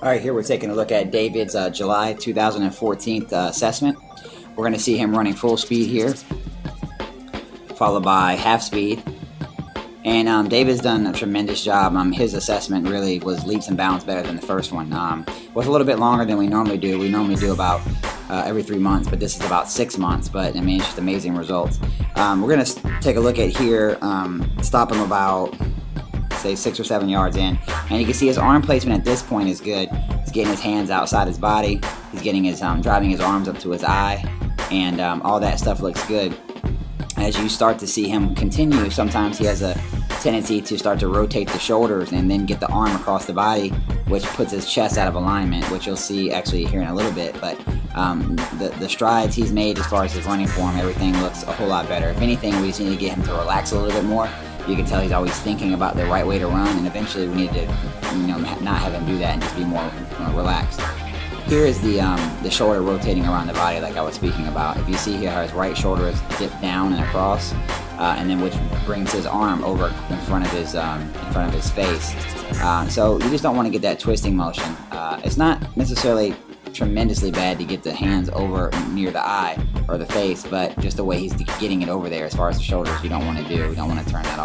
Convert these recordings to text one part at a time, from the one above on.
All right, here we're taking a look at David's July 2014 assessment. We're going to see him running full speed here, followed by half speed. And David's done a tremendous job. His assessment really was leaps and bounds better than the first one. Was a little bit longer than we normally do. We normally do about every 3 months, but this is about 6 months. But I mean, it's just amazing results. We're going to take a look at here, stop him about, say, 6 or 7 yards in, and you can see his arm placement at this point is good. He's getting his hands outside his body. He's getting his driving his arms up to his eye, and all that stuff looks good. As you start to see him continue, sometimes he has a tendency to start to rotate the shoulders and then get the arm across the body, which puts his chest out of alignment, which you'll see actually here in a little bit. But the strides he's made as far as his running form, everything looks a whole lot better. If anything, we just need to get him to relax a little bit more. You can tell he's always thinking about the right way to run, and eventually we need to, not have him do that and just be more relaxed. Here is the shoulder rotating around the body, like I was speaking about. If you see here how his right shoulder is dipped down and across, and then which brings his arm over in front of his face. So you just don't want to get that twisting motion. It's not necessarily tremendously bad to get the hands over near the eye or the face, but just the way he's getting it over there as far as the shoulders, you don't want to do. We don't want to turn that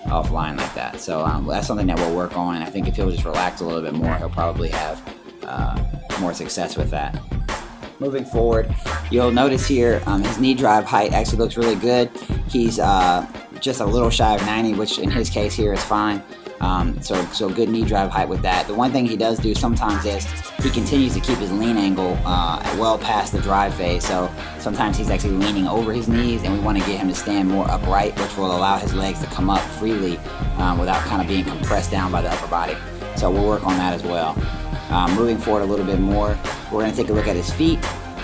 offline like that. So that's something that we'll work on, and I think if he'll just relax a little bit more, he'll probably have more success with that. Moving forward, you'll notice here his knee drive height actually looks really good. He's just a little shy of 90, which in his case here is fine. So good knee drive height with that. The one thing he does do sometimes is he continues to keep his lean angle well past the drive phase. So sometimes he's actually leaning over his knees, and we want to get him to stand more upright, which will allow his legs to come up freely without kind of being compressed down by the upper body. So we'll work on that as well. Moving forward a little bit more, we're going to take a look at his feet,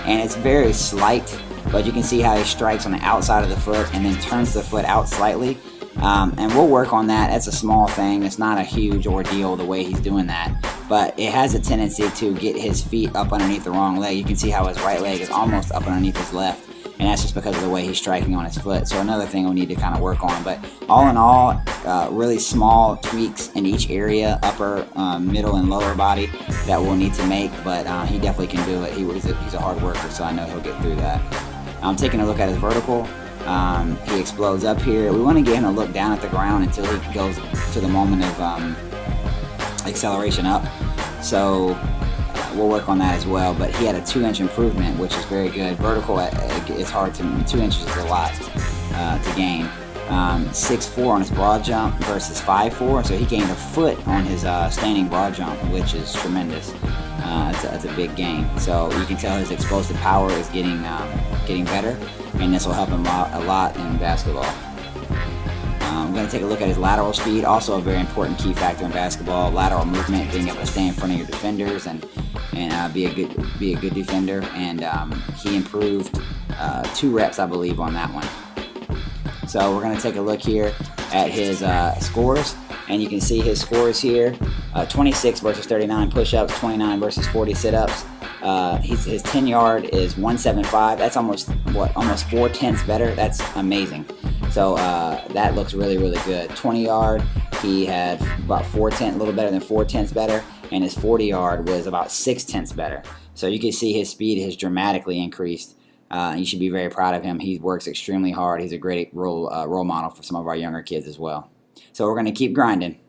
and it's very slight, but you can see how he strikes on the outside of the foot and then turns the foot out slightly. And we'll work on that. It's a small thing. It's not a huge ordeal the way he's doing that, but it has a tendency to get his feet up underneath the wrong leg. You can see how his right leg is almost up underneath his left, and that's just because of the way he's striking on his foot. So another thing we need to kind of work on. But all in all, really small tweaks in each area, upper, middle, and lower body, that we'll need to make. But he definitely can do it. He's a hard worker, so I know he'll get through that. I'm taking a look at his vertical. He explodes up here. We want to get him to look down at the ground until he goes to the moment of acceleration up. So we'll work on that as well. But he had a 2-inch improvement, which is very good. Vertical, it's hard to, 2 inches is a lot to gain. 6'4" on his broad jump versus 5'4", so he gained a foot on his standing broad jump, which is tremendous. That's a big gain. So you can tell his explosive power is getting better, and this will help him a lot in basketball. I'm going to take a look at his lateral speed, also a very important key factor in basketball. Lateral movement, being able to stay in front of your defenders and be a good defender. And he improved 2 reps, I believe, on that one. So we're going to take a look here at his scores, and you can see his scores here: 26 versus 39 push-ups, 29 versus 40 sit-ups. His 10-yard is 175. That's almost 4/10 better. That's amazing. So that looks really, really good. 20-yard, he had about 4/10, a little better than 4/10 better, and his 40-yard was about 6/10 better. So you can see his speed has dramatically increased. You should be very proud of him. He works extremely hard. He's a great role model for some of our younger kids as well. So we're going to keep grinding.